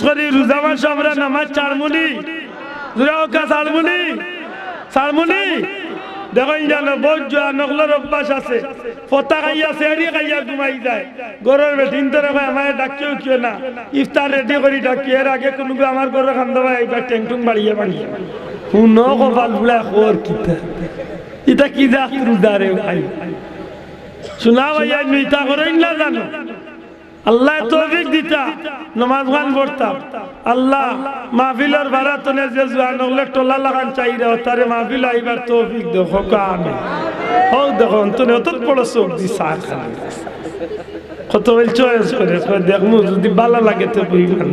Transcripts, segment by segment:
করি রোজা মাস আমরা নামাজ চারমুনি জুরাওকা চারমুনি দেখুন জানো বহুত জোয়া নকলের অভ্যাস আছে ফতা খাইয়া সেহরি খাইয়া ঘুমাই যায় গরের বেটিন তো রেখে আমার ডাকিও কিও না ইফতার রেডি করি ডাকি এর আগে কোনো আমার ঘরে খান্দা ভাই এইবার টেংটুং বাড়িয়ে বাড়িয়ে শুন কপাল বুড়া খোর কিতা ইটা কি যা রোজারে ভাই শোনা ভাই আমি ইটা করেন না জানো আল্লাহ তৌফিক দিতা নামাজ গান পড়তাম আল্লাহ মাহফিলের বারাতনে যে জোয়ান হলে টোলা লাগান চাইরা তারে মাহফিল আইবার তৌফিক দেও খোকা আমি হোক দেখো তুমি অত বড় চোখ দি সার খান কত বল চয়েস করে দেখমু যদি ভালো লাগে তো পরিমাণ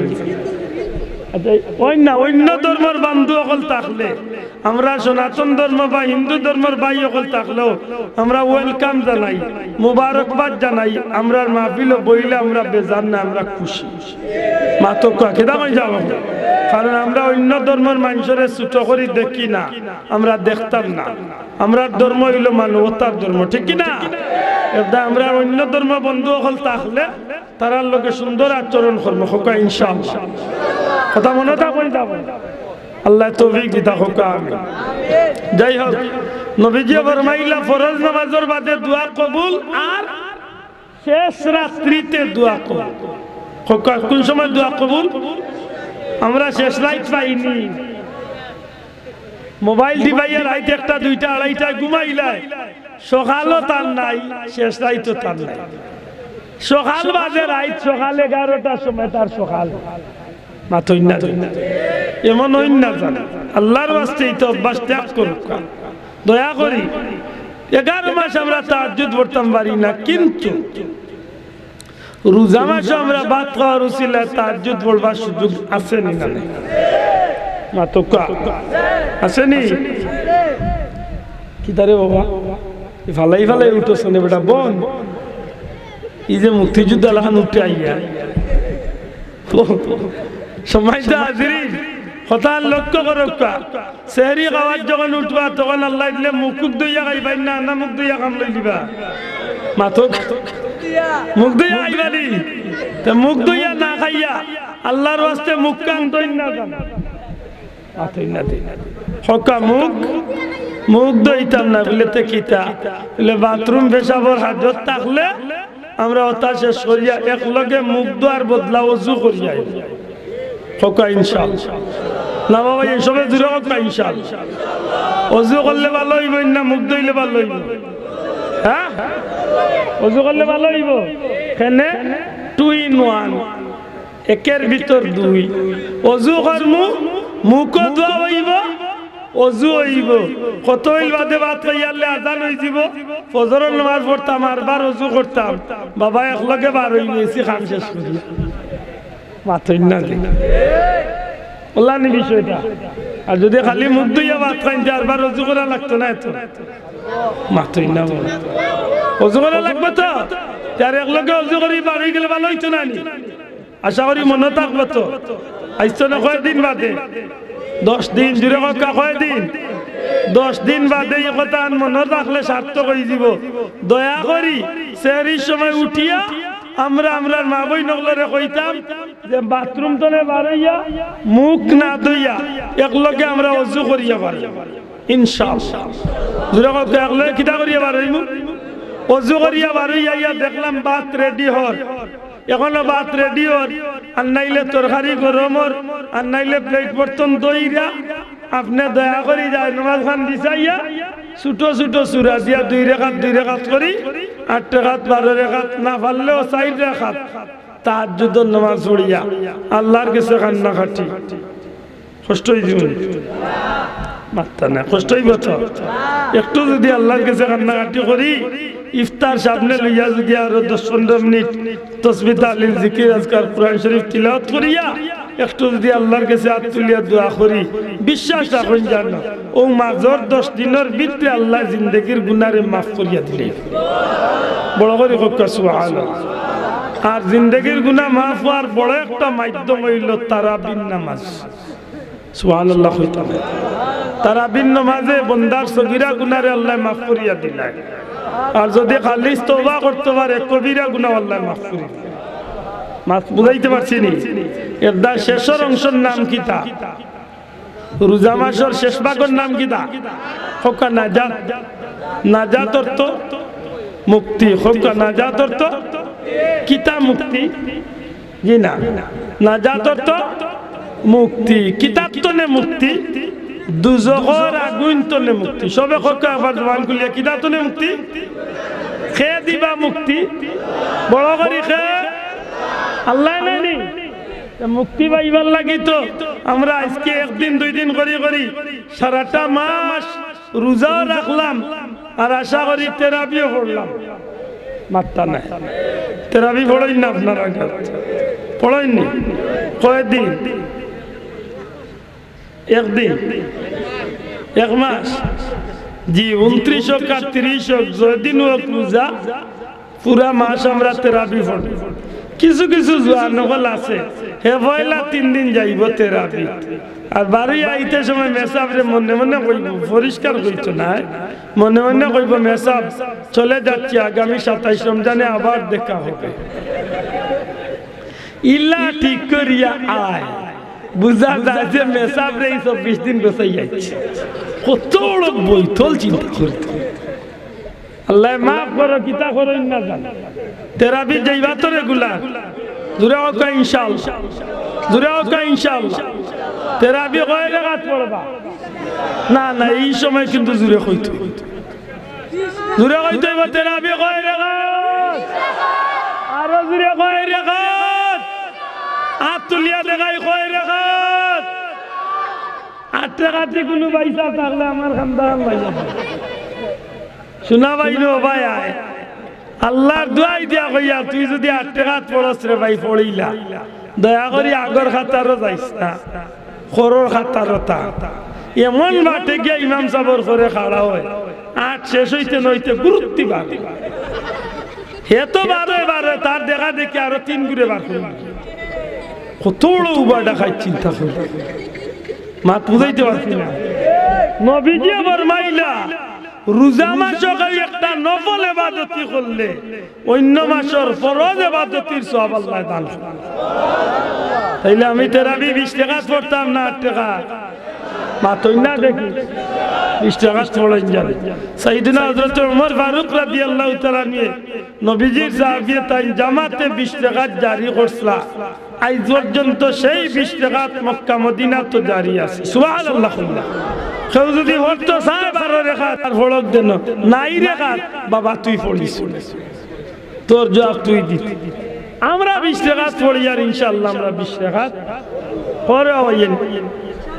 অন্য ধর্মের বন্ধু অকল থাকলে আমরা সনাতন ধর্ম বা হিন্দু ধর্মের ভাই অকল থাকলেও আমরা ওয়েলকাম জানাই মুবারকবাদ জানাই আমরা মাহফিল বইলে আমরা বেজান না আমরা খুশি মাতো কেদা হয়ে যাব কারণ আমরা অন্য ধর্মের মানুষের ছোট করে দেখি না আমরা দেখতাম না আমরা ধর্ম হইল মানবতার ধর্ম ঠিক কিনা এটা আমরা অন্য ধর্ম বন্ধু অকল থাকলে তারার লোকে সুন্দর আচরণ করবো হোকা ইনশাআল্লাহ কথা মনে থাকুন আল্লাহ তৌফিক দিতা হোক আমিন যাই হোক নবীজি ফরমাইলা ফরজ নামাজের বাদে দোয়া কবুল আর শেষ রাত্রিতে দোয়া কবুল হোক কোন সময় দোয়া কবুল আমরা শেষ রাত পাইনি মোবাইল ডিভাইসের রাত একটা দুইটা আড়াইটা ঘুমাইলাই সকালও তার নাই শেষ রাতও তার নাই সকাল বাজে রাত সকাল 11টার সময় তার সকাল মাথই না এমন হইন না জানা আল্লাহর ওয়াস্তেই তো অভ্যাস ত্যাগ করুক দয়া করি 11 মাস আমরা তাহাজ্জুদ পড়তাম পারি না কিন্তু রোজা মাসে আমরা ভাত খাওয়ার উসিলায় তাহাজ্জুদ পড়বার সুযোগ আছে নি না মাতকা আছে নি কি তারে বাবা ফালাই ফালাই উঠোছ না বেটা বোন এই যে মুক্তিযুদ্ধ লাহান উঠে আইয়া সময়টা হাজিরিন কথা লক্ষ্য করক্কা সেহরি খাওয়ার যখন উঠবা তখন আল্লাহ দিলে মুখ দইয়া খাইবাই না না মুখ দইয়া কাম লই দিবা মাথক মুখ দইয়া খাইবানি তে মুখ দইয়া না খাইয়া আল্লাহর ওয়াস্তে মুখ কান দইন না জানা মাথই না দিন হকা মুখ দইতাম না বলে তে কিতা বলে বাথরুম পেশাবর হাজত থাকলে আমরা ওটা শেষ করিয়া এক লগে মুখ দোয়ার বদলা ওযু করিয়া হোকা ইনশাআল্লাহ না বাবা এইসবে দূরে হোকা ইনশাআল্লাহ ওযু করলে ভালো হইব না মুখ ধুইলে ভালো হইব হ্যাঁ ওযু করলে ভালো হইব কেনে 2 in 1 একের ভিতর দুই ওযু করমু মুখও ধোয়া হইব ওযু হইব কত হইল বাদে ভাত খাইয়ালে আজান হই যাব ফজরের নামাজ পড়তাম আর বার ওযু করতাম বাবা এক লগে বার হই গেছি খান শেষ করি মাথই না দিন বললা নি বিষয়টা আর যদি খালি মুখ ধুইয়া ভাত খাইন চারবার ওযু করা লাগতো না এত মাথই না বল ওযু করা লাগবে তো তার এক লগে ওযু করি বার হই গেলে ভালো হইতো না নি আশা করি মনে থাকবে তো আইছো না কয়দিন বাদে 10 দিন জুড়ে কথা কয়দিন 10 দিন বাদে এই কথা মনে রাখলে সার্থক হয়ে যাব দয়া করি সেহরির সময় উঠিয়া আমরা মা বই নগলরে কইতাম যে বাথরুম তলে বাড়াইয়া মুখ না ধুইয়া একলগে আমরা ওযু করিয়া পারি ইনশাআল্লাহ জুড়ে কথা একলে কিটা করিয়া বাড়াইমু ওযু করিয়া বাড়াইয়া দেখলাম ভাত রেডি হর এখনো ভাত রেডি হর আর নাইলে তরকারি গরমর আর নাইলে প্লেট বর্তন দইরা আপনি দয়া করে যায় নামাজ খান দিছাইয়া ছোট ছোট সূরা দিয়া 2 রাকাত করি 8 রাকাত 12 রাকাত না পারলেও 4 রাকাত তাহাজ্জুদের নামাজ পড়িয়া আল্লাহর কাছে কান্না কাটি কষ্ট হইছে মাত্তা না কষ্ট হইব তো একটু যদি আল্লাহর কাছে কান্না কাটি করি ইফতার সামনে লইয়া যদি আরো 10-15 মিনিট তাসবিহ তাহলিল জিকির আজকার কোরআন শরীফ তিলাওয়াত করিয়া একটু যদি আল্লাহর কাছে হাত তুলিয়া দোয়া করি বিশ্বাস রাখুন জানো ও মাঝর 10 দিনের ভিতরে আল্লাহ জিন্দেগির গুনাহরে মাফ করিয়া দিলে বড় করে কক্কা সুবহানাল্লাহ আর জিন্দেগির গুনাহ মাফ হওয়ার বড় একটা মাধ্যম হইল তারাবির নামাজ সুবহানাল্লাহ কইতাম তারাবির নামাজে বান্দার সগীরা গুনাহরে আল্লাহ মাফ করিয়া দিলেন আর যদি খালিস তওবা করতে পারে কবিরা গুনাহ আল্লাহ মাফ করে মাছ বুঝাইতে পারছি নি এর দা শেষের অংশের নাম কিতা রোজা মাসের শেষ ভাগের নাম কিতা খোকা নাজাত নাজাত অর্থ মুক্তি খোকা নাজাত অর্থ কিতা মুক্তি জি না নাজাত অর্থ মুক্তি কিতাব তনে মুক্তি দুজখর আগুন তনে মুক্তি সবে খোকা আবার জবান খুলিয়া কিতাব তনে মুক্তি খে দিবা মুক্তি বড় করি খে আল্লাহ নাই মুক্তি পাইবার লাগি তো আমরা আজকে একদিন দুই দিন করি করি সারাটা মাস রোজাও রাখলাম আর আশা করি তেরাবিও পড়লাম মাত্রা নাই তেরাবি পড়েন না আপনারা পড়েননি কয়েকদিন একদিন এক মাস জি 29 হোক আর 30 হোক যেদিন হোক রোজা পুরা মাস আমরা তেরাবি পড়ি কিছু কিছু জোয়ানকল আছে হে পয়লা 3 দিন যাইব তেরাবি আর বাড়ি আইতে সময় মেসাবরে মনে মনে কইব পরিষ্কার কইতো না মনে মনে কইব মেসাব চলে যাচ্ছি আগামী 27 রমজানে আবার দেখা হবে ইল্লা ঠিক করিয়া আয় বুঝা যায় যে মেসাবরে 24 দিন বসাই যাচ্ছে কত বড় বৈঠল চিন্তা করতে আল্লাহ মাফ করো কিতা করো না জান তেরাবি যাইবা তো রেগুলার জুরে ওকা ইনশাআল্লাহ জুরে ওকা ইনশাআল্লাহ তেরাবি কয় রাকাত পড়বা না না এই সময় কিন্তু জুরে কইতো তেরাবি কয় রাকাত আরো জুরে কয় রাকাত আতুলিয়া দেখাই কয় রাকাত 8 রাকাতে কোনো পয়সা থাকলে আমার খানদান ভাইয়া শোনা ভাই নো ভাই আয় আল্লাহর দোয়াই দিয়া কইয়া তুই যদি 8 রাকাত পড়স রে ভাই পড়িলা দয়া করি আগর খাতারও যাইস না খরর খাতারও তা এমন বাটে গিয়া ইমাম সাহেবর করে খাড়া হয় 8 শেষ হইতে নইতে গুরুত্বই বাড়ে হে তো বারে তার দেখা দেখি আরো 3 ঘুরে বার করে কত বড় উবাটা খাই চিন্তা করে মা বুঝাইতে পারছি না নবীজি ফরমাইলা রোজা মাসকে একটা নফল ইবাদতি করলে অন্য মাসের ফরজ ইবাদতির সওয়াব আল্লাহ দান করেন তাইলে আমি তেরাবি 20 টাকা পড়তাম না 8 টাকা মাতই না দেখি 20 টাকা পড়েন যাবে সাইয়েদনা হযরত ওমর ফারুক রাদিয়াল্লাহু তাআলা নিয়ে নবীজির সাহাবী তাই জামাতে 20 টাকা জারি করছলা আজ পর্যন্ত সেই 20 টাকা মক্কা মদিনা তো জারি আছে সুবহানাল্লাহ কেউ যদি হতো সাহেব আরো রেখা আর ফলক দেন নাই রেখা বাবা তুই পড়িস তোর জবাব তুই দিতি আমরা 20 টাকা পড়ি আর ইনশাআল্লাহ আমরা 20 টাকা পরে হইয়েন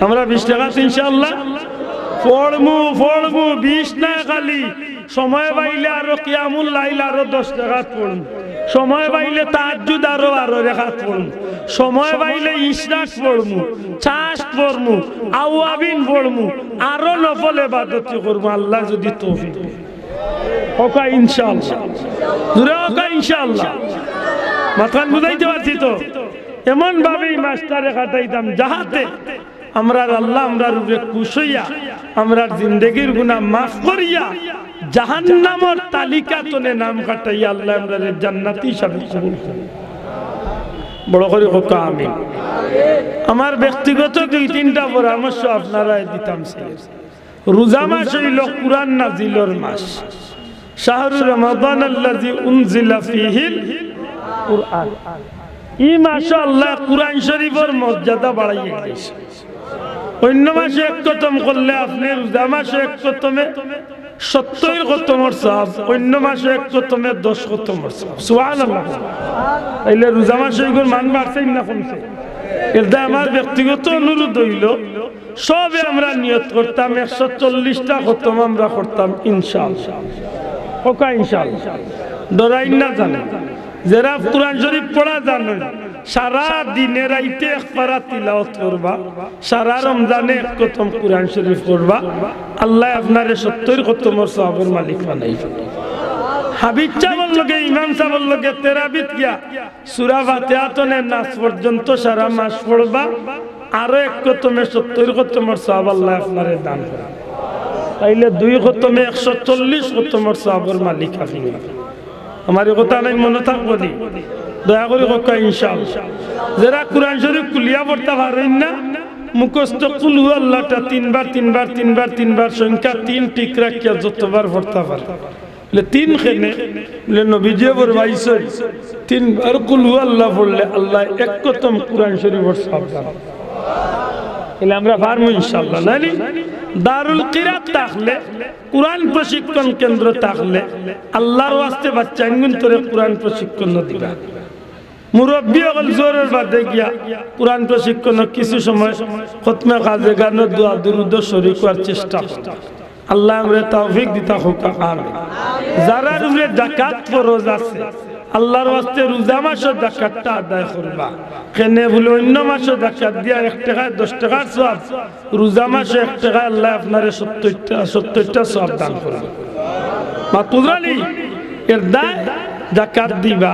আমরা 20 টাকা ইনশাআল্লাহ পড়মু 20 না খালি সময় পাইলে আরো কিয়ামুল লাইল আরো 10 টাকা পড়মু সময় পাইলে তাহাজ্জুদ আরো রাকাত পড়মু সময় পাইলে ইশরাক পড়মু চাষ পড়মু আওয়াবিন পড়মু আরো নফল ইবাদত করব আল্লাহ যদি তৌফিক দেয় ওকা ইনশাআল্লাহ জোরে ওকা ইনশাআল্লাহ মাথান বুঝাইতে পারছি তো এমন ভাবেই মাস্টারে কাটাইতাম যাহাতে আমরার আল্লাহ আমরার উপরে খুশি হইয়া আমরার জিন্দেগির গুনাহ মাফ করিয়া জাহান্নামের তালিকা তনে নাম কাটাইয়া আল্লাহ আমরার জান্নাতি হিসাবে কবুল করেন বড় করে হোক আমিন আমার ব্যক্তিগত 2-3টা পরামর্শ আপনারা দিতাম রোজা মাস হইল কুরআন নাজিলের মাস শাহরুর রমাদান আল্লাযী উনজিলা ফীহিল কুরআন এই মাসে আল্লাহ কুরআন শরীফের মর্যাদা বাড়াইয়া দিয়েছে অন্য মাসে এক খতম করলে আপনি রোজা মাসে এক খতমে 70 খতমের সওয়াব অন্য মাসে এক খতমে 10 খতমের সওয়াব সুবহানাল্লাহ তাইলে রোজা মাসে এগুলো মান বাড়ছে না কমছে এটা আমার ব্যক্তিগত অনুরোধ হইল সবে আমরা নিয়ত করতাম 140টা খতম আমরা করতাম ইনশাআল্লাহ ওকা ইনশাআল্লাহ ডরাই না জানেন যারা কুরআন শরীফ পড়া জানেন সারা দিনে রাইতে এক পারা তিলাওয়াত করবা সারা রমজানে এক খতম কুরআন শরীফ পড়বা আল্লাহ আপনারে 70 খতমের সওয়াবের মালিক বানাইবে হাবিব চাবল লগে ইমাম চাবল লগে তেরাবিত গিয়া সূরা ফাতিহা তনে নাস পর্যন্ত সারা মাস পড়বা আরো এক খতমে 70 খতমের সওয়াব আল্লাহ আপনারে দান করবে তাইলে 2 খতমে 140 খতমের সওয়াবের মালিক আপনি আমার কথা নাই মনে থাকবো নি দয়া করে কক্কা ইনশাআল্লাহ যারা কোরআন শরীফ কুলিয়া পড়তে পারেন না মুখস্থ কুল হু আল্লাহটা তিনবার সংখ্যা 3 টিক রাখিয়া যতবার পড়তে পারে বলে 3 খেনে বলে নবীজি ফরমাইছে 3বার কুল হু আল্লাহ পড়লে আল্লাহ এক কতম কোরআন শরীফের সওয়াব দান এলে আমরা পারবো ইনশাআল্লাহ নানি দারুল কিরাত থাকলে কোরআন প্রশিক্ষণ কেন্দ্র থাকলে আল্লাহর ওয়াস্তে বাচ্চা ইনগুন তোরে কোরআন প্রশিক্ষণ দিবা মুরব্বী হল জোরের বাদে গিয়া কোরআন প্রশিক্ষণ কিছু সময় খতমে কাজে গান দোয়া দুরুদ শরীক করার চেষ্টা আল্লাহ আমরা তৌফিক দিতা হোক আমিন যারা রুজে যাকাত ফরজ আছে আল্লাহর ওয়াস্তে রোজা মাসের যাকাতটা আদায় করবা কেনে বলে অন্য মাসের যাকাত দিয়া 1 টাকা 10 টাকার সওয়াব রোজা মাসে 1 টাকা আল্লাহ আপনারে 70টা সওয়াব দান করবে মাতুরালি এর দায় যাকাত দিবা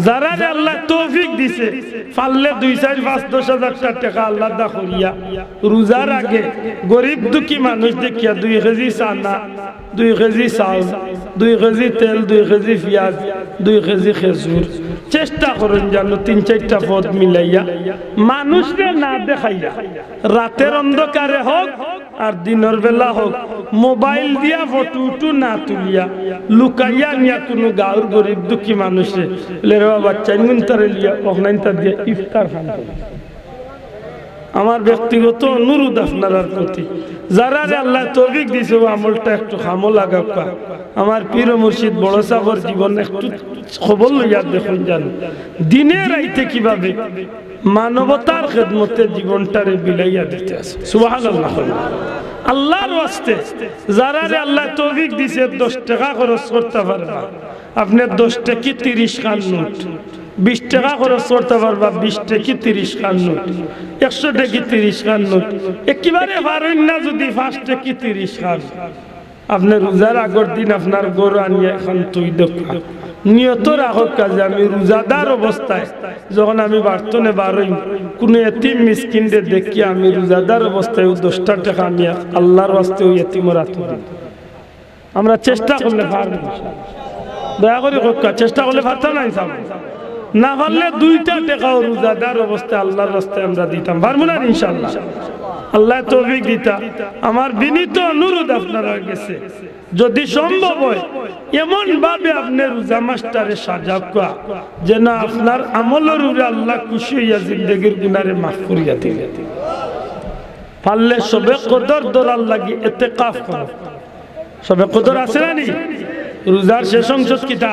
যারা আল্লাহ তৌফিক দিছে পারলে 2 4 5 10,000 টাকা আল্লাহ দা করিয়া রোজার আগে গরিব দুঃখী মানুষ দেখিয়া 2 কেজি চানা 2 কেজি চাউল 2 কেজি তেল 2 কেজি পেঁয়াজ 2 কেজি খেজুর চেষ্টা করুন যেন 3-4টা পদ মিলাইয়া মানুষকে না দেখাইয়া রাতের অন্ধকারে হোক আর দিনের বেলা হোক মোবাইল দিয়া ফটো না তুলিয়া লুকাইয়া নিয়া কোনো গাঁর গরিব দুঃখী মানুষে লেরা বাচ্চা ইনতারে লিয়া অনলাইনটা দিয়ে ইফতার খান আমার ব্যক্তিগত অনুরোধ আপনার প্রতি যারা আল্লাহ তৌফিক দিয়েছে ও আমলটা একটু খামো লাগাবা আমার পীর মুর্শিদ বড় সাহেবের জীবন একটু খবর লইয়া দেখুন জানো দিনে রাইতে কিভাবে মানবতার খেদমতে জীবনটারে বিলাইয়া দিতে আছে সুবহানাল্লাহ আল্লাহর ওয়াস্তে যারা আল্লাহ তৌফিক দিয়েছে 10 টাকা খরচ করতে পারবা আপনি 10 টাকা 30 খান নোট 20 টাকা খরচ করতে পারবা 20 টাকা 30 খান নোট 100 টাকা 30 খান নোট একেবারে পারেন না যদি 5 টাকা 30 খান আপনি রোজার আগের দিন আপনার গরু আনিয়া এখন তুই দেখা নিয়ত রাখক কাজে আমি রোজাদার অবস্থায় যখন আমি বার্তনে বারই কোনো এতিম মিসকিনদের দেখি আমি রোজাদার অবস্থায় 10 টাকা আমি আল্লাহর ওয়াস্তে ওই এতিমের হাতে দিই আমরা চেষ্টা করলে পারব দয়া করে চেষ্টা করলে পারতাম না ইনশাআল্লাহ না পারলে 2টা টাকাও রোজাদার অবস্থায় আল্লাহর রাস্তায় আমরা দিতাম পারবো না ইনশাআল্লাহ আল্লাহ তৌফিক দিতা আমার বিনীত অনুরোধ আপনারা গেছে যদি সম্ভব হয় এমন ভাবে আপনি রোজা মাসটারে সাজাবা যেন আপনার আমলের উপরে আল্লাহ খুশি হইয়া জিন্দেগীর গুনারে মাফ করিয়া দিলে পারলে সবে কদর ধরার লাগি ইতিকাফ করো সবে কদর আছে না নি রোজার শেষ অংশ কিটা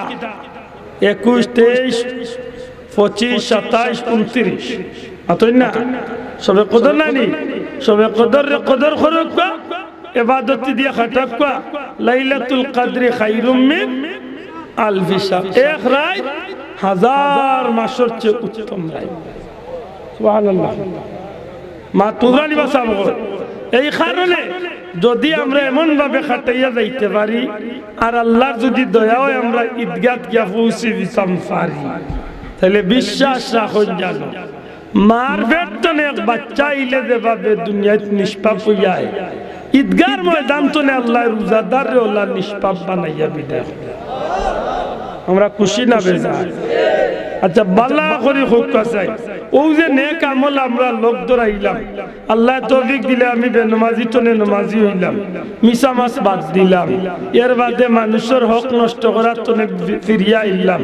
21 23 25 27 29 আতই না সবে কদর নানি সবে কদর খরকা ইবাদত দিয়া খাটাকা লাইলাতুল কদর খায়রুম মিন আলফ শাহর এক রাত 1000 মাসের চেয়ে উত্তম রাত সুবহানাল্লাহ মা তুরানি বাসাবো এই কারণে যদি আমরা এমন ভাবে খাটাইয়া যাইতে পারি আর আল্লাহর যদি দয়া হয় আমরা ঈদগাহ গিয়া পৌঁছে দিতাম পারি তাহলে বিশ্বাস রাখুন জানো মার বেতনে এক বাচ্চা ইলে যেভাবে দুনিয়ায় নিষ্পাপ হইয়া ঈদগাহর ময়দান তো আল্লাহ রোজাদার রে আল্লাহ নিষ্পাপ বানাইয়া বিদায় আমরা খুশি না বেজার আচ্ছা বালা করে হোক চাই ও যে নেক আমল আমরা লোক ধরাইলাম আল্লাহ তৌফিক দিলে আমি বেনমাজি টনে নমাজি হইলাম মিছা মাছ বাদ দিলাম এর বাদে মানুষের হক নষ্ট করার টনে ফিরিয়া আইলাম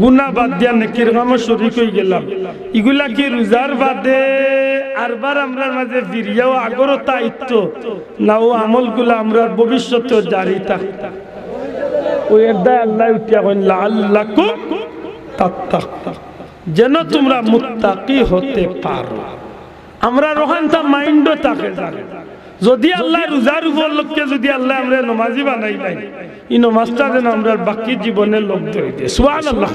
গুনাহ বাদ দিয়া নেকির কামে শরীক হই গেলাম এগুলা কি রোজার বাদে আরবার আমরা মাঝে ফিরিয়াও আগরও দায়িত্ব না ও আমলগুলো আমরা ভবিষ্যতেও জারি থাকত ওই একদা আল্লাহ উঠিয়া কইন লাআল্লাকুম তাত্তাকুন যেন তোমরা মুত্তাকি হতে পারো আমরা রোহানটা মাইন্ডও থাকে জানে যদি আল্লাহ রোজার উপলক্ষে যদি আল্লাহ আমরা নামাজি বানাই নাই এই নামাজটা যেন আমরা বাকি জীবনের লোক ধরে দিই সুবহানাল্লাহ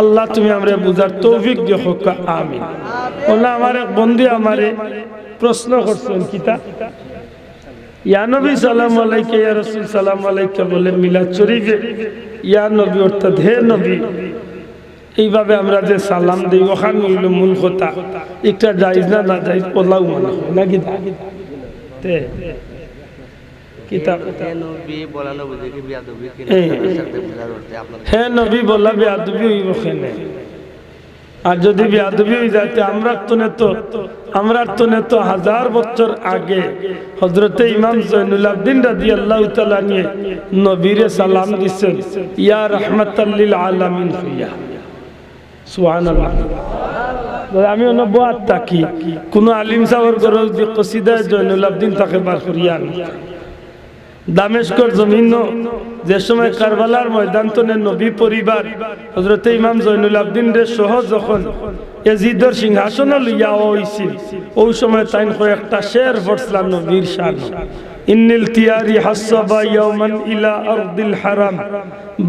আল্লাহ তুমি আমরা বুঝার তৌফিক দিও হোক আমিন ওলা আমার এক বন্ধু আমারে প্রশ্ন করছেন কিতা ইয়া নবী সালাম আলাইকা ইয়া রাসূল সালাম আলাইকা বলে মিলাদ শরীফে ইয়া নবী অর্থাৎ হে নবী এইভাবে আমরা যে সালাম দেই ওখানে হইল মূল কথা একটা জায়েজ না না জায়েজ বলাও মনে নাকি তে কিতাব নবী বলানো বুঝে কি বিয়াদবি কিনা সাথে বুঝার করতে আপনারা হে নবী বলা বিয়াদবি হইব কেনে আর যদি বেয়াদবি হয়ে যাইতে আমরা তো নেতো 1000 বছর আগে হযরতে ইমাম জয়নুল আবদিন রাদিয়াল্লাহু তাআলা নিয়ে নবীরে সালাম দিছেন, ইয়া রাহমাতাল লিল আলামিন হইয়া। সুবহানাল্লাহ। আমি অনুবাদ থাকি কোন আলিম সাহেবের গরজ দি কসিদা জয়নুল আবদিন তাকে বার করিয়া দামেস্কর জমিন যে সময় কারবালার ময়দান তনে নবী পরিবার হযরতে ইমাম জয়নুল আবদিন রে সহ যখন ইয়াজিদর সিংহাসন লইয়া হইছিল, ওই সময় তাইন কয়েকটা শের পড়ছিলেন নবীর শান। ইন্নিল তিয়ারি হাসাবা ইয়াওমান ইলা আরদিল হারাম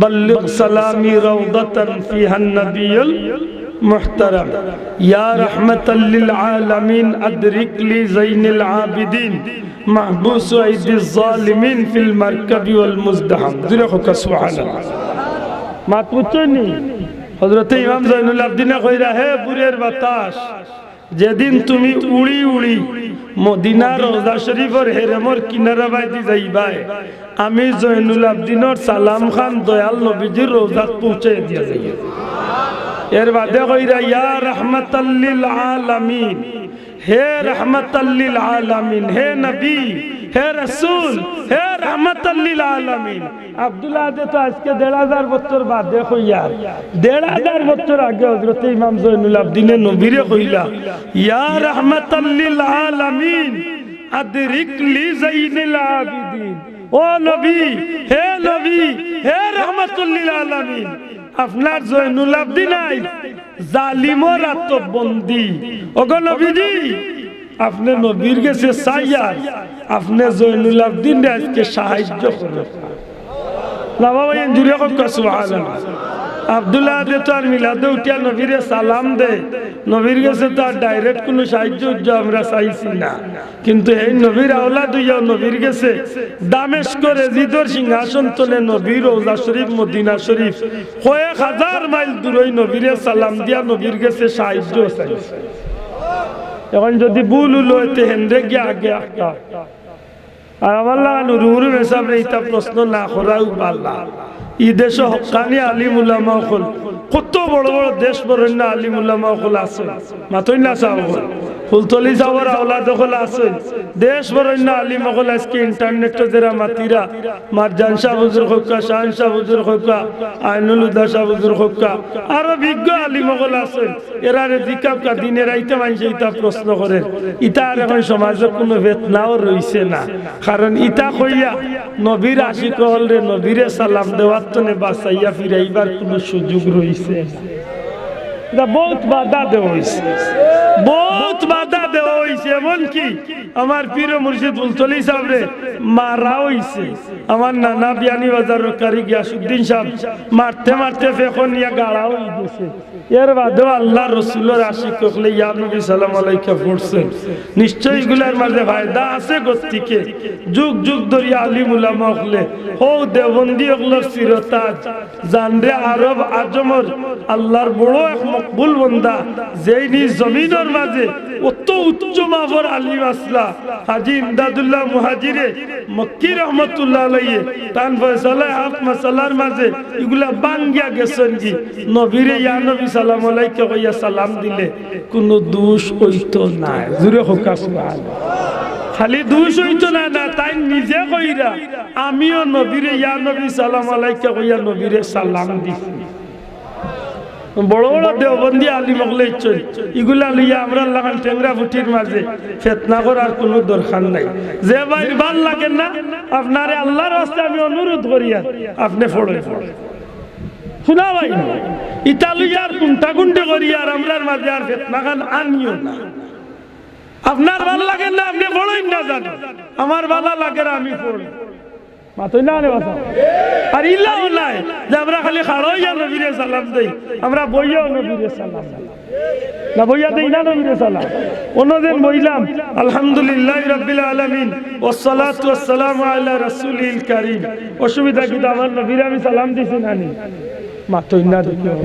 বাল্লিগ সালামি রাউদাতান ফিহা নবিয়ুল মুহতারাম ইয়া রাহমাতাল লিল আলামিন আদরিক লি যাইনিল আবিদিন মাহবুস আইদিজ জালিমিন ফিল মারকাবি ওয়াল মুজদাহাম। জুরে হোক সুবহানাল্লাহ। মাত বুঝছনি হযরত ইমাম জয়নুল আবদিন কইরা, হে বুরের বাতাস, যেদিন তুমি উড়ি উড়ি মদিনার রওজা শরীফের হেরেমর কিনারা বাইদি যাইবাই, আমি জয়নুল আবদিনের সালাম খান দয়াল নবীজির রওজাত পৌঁছে দিয়া যাই। এর বাদে কইরা, ইয়া রাহমাতাল লিল আলামিন, হে রাহমাতাল লিল আলামিন, হে নবী, হে রাসূল, হে রাহমাতাল লিল আলামিন। আব্দুল্লাহ দে তো আজকে 1500 বছর বাদে কইয়া, 1500 বছর আগে হযরত ইমাম জয়নুল আবদিনে নবীরে কইলা, ইয়া রাহমাতাল লিল আলামিন আদরিক লি যাইনিল আবিদিন। ও নবী, হে নবী, হে রাহমাতুল লিল আলামিন, আপনার জয়নুল আবদিন নাই জালিমর আত্মবন্দী। ওগো নবীজি, আপনি নবীর কাছে চাইয়া আপনি জয়নুল আবদিন আজকে সাহায্য করুন না। বাবা জুড়ে হোক সুবহানাল্লাহ। আব্দুল্লাহ দে তো আর মিলাদে উঠিয়া নবীরে সালাম দে, নবীর কাছে তো আর ডাইরেক্ট কোনো সাহায্য আমরা চাইছি না, কিন্তু এই নবীর আওলাদ হইয়া নবীর কাছে দামেস্কর এজিদর সিংহাসন তলে নবীর রওজা শরীফ মদিনা শরীফ কয়েক হাজার মাইল দূরে নবীরে সালাম দিয়া নবীর কাছে সাহায্য চাইছে। এখন যদি ভুল লইতে হেন্ডে গিয়ে আগে একটা আর আমার লাগানো রুহরু মেসাব রে ইতা প্রশ্ন না করাও পাল্লা। ই দেশ হকানি আলিম উলামা হল, কত বড় বড় দেশ বরেণ্য আলিম উলামা হল আছে, মাতই না চাও ফুলতলি যাওয়ার আওলাদ হল আছে, দেশ বরেণ্য আলিম হল আজকে ইন্টারনেট যারা মাতিরা মারজান শাহ হুজুর হক্কা, শাহান শাহ হুজুর হক্কা, আইনুল উদা শাহ হুজুর হক্কা, আরো বিজ্ঞ আলিম হল আছে। এরা জিকাব কা দিনের আইতে মানুষে ইতা প্রশ্ন করে, ইতা আর এখন সমাজে কোনো বেতনাও রইছে না, কারণ ইতা কইয়া নবীর আশিক হল রে নবীরে সালাম দেওয়ার তনে বাঁচাইয়া ফিরাইবার কোনো সুযোগ রইছে না। বহুত বাধা দেওয়া হয়েছে, বহুত বাধা দেওয়া হয়েছে। এমনকি আমার পীর মুর্শিদ ফুলতলি সাহেব রে মারা হয়েছে। আমার নানা বিয়ানি বাজারের কারি গিয়াসউদ্দিন সাহেব মারতে মারতে ফেখন নিয়ে গাড়া হয়ে গেছে। এর বাদেও আল্লাহ রসুলের আশিক হলে ইয়া নবী সালাম আলাইকা পড়ছেন। নিশ্চয়ই এগুলার মাঝে ফায়দা আছে গতিকে যুগ যুগ ধরিয়া আলিম উলামা হলে হো দেবন্দি ওগুলোর চিরতাজ জানরে আরব আজমর আল্লাহর বড় এক মকবুল বন্দা, যেই নিজ জমিনের মাঝে অত উচ্চ মাফর আলিম আসলা হাজি ইমদাদুল্লাহ মুহাজিরে মক্কি রহমতুল্লাহ আলাইহি তান ফয়সালা হক মাসালার মাঝে এগুলা বাঙ্গিয়া গেছেন কি নবীরে ইয়া নবী সালাম আলাইকা কইয়া সালাম দিলে কোনো দোষ হইতো না। জুরে হোক সুবহানাল্লাহ। খালি দোষ হইতো না, না তাই নিজে কইরা আমিও নবীরে ইয়া নবী সালাম আলাইকা কইয়া নবীরে সালাম দিছি। বড় বড় দেওবন্দি আলিম হলে ইচ্ছই এগুলা লইয়া আমরা লাগান টেংরা ফুটির মাঝে ফেতনা করার কোনো দরকার নাই। যে ভাই ভাল লাগেন না আপনারে আল্লাহর রাস্তায় আমি অনুরোধ করি আপনি ফড়ে শোনা ভাই ইতালিয়ার কুন্টা কুন্টে করি আর আমরার মাঝে আর ফেতনা খান আনিও না। আপনার ভাল লাগেন না আপনি ফড়ই না জানো, আমার ভালো লাগে না আমি ফড়ি মাতই না রে বাসা। আর ইল্লাহ নাই যে আমরা খালি খাড়াইয়া নবীরে সালাম দেই, আমরা বইয়াও নবীরে সালাম না বইয়া দেই না নবীরে সালাম। অন্যদিন বইলাম আলহামদুলিল্লাহ রাব্বিল আলামিন ওয়াসসালাতু ওয়াসসালামু আলা রাসূলিল কারীম। অসুবিধা কি আমার নবীরে আমি সালাম দিছি না নি মাতই না দেখিও।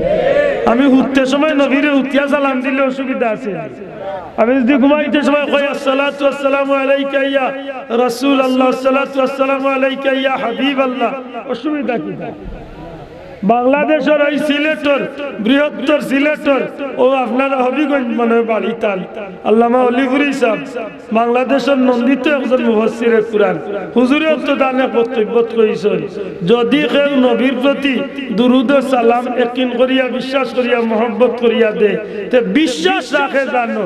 আমি উঠতে সময় নবীরে উঠিয়া সালাম দিলে অসুবিধা আছে? আমি যদি ঘুমাইতে সময় কই আসসালাতু ওয়াসসালামু আলাইকা ইয়া রাসূলুল্লাহ আসসালাতু ওয়াসসালামু আলাইকা ইয়া হাবিবাল্লাহ, অসুবিধা কি? বাংলাদেশের ওই সিলেটর বৃহত্তর সিলেটর ও আপনার হবিগঞ্জ মনে বাড়ি তান আল্লামা অলিপুরি সাহেব বাংলাদেশের নন্দিত একজন মুফাসসিরে কুরআন হুজুরে তো দানে বক্তব্য কইছেন যদি কেউ নবীর প্রতি দুরুদ ও সালাম ইয়াকিন করিয়া বিশ্বাস করিয়া মহব্বত করিয়া দে তে বিশ্বাস রাখে জানো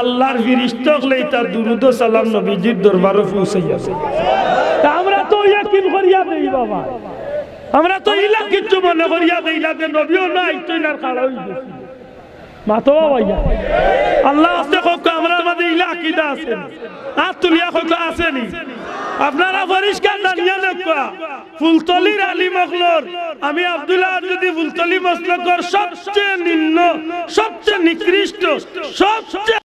আল্লাহর ফেরেশতা হলেই তার দুরুদ ও সালাম নবীজির দরবারে পৌঁছাইয়া তা আমরা তো ইয়াকিন করিয়া দেই বাবা আমরা তো ইলা কিছু মনে করিয়া দেই না যে নবীও নাই তুই না খাড়া হই গেছি মাতো ভাইয়া আল্লাহ আস্তে কোক আমরা মাঝে ইলা আকীদা আছে আর তুলিয়া কোক আছে নি আপনারা পরিষ্কার জানিয়া নেকা ফুলতলির আলী মখলর আমি আব্দুল্লাহ যদি ফুলতলি মসলকর সবচেয়ে নিম্ন সবচেয়ে নিকৃষ্ট সবচেয়ে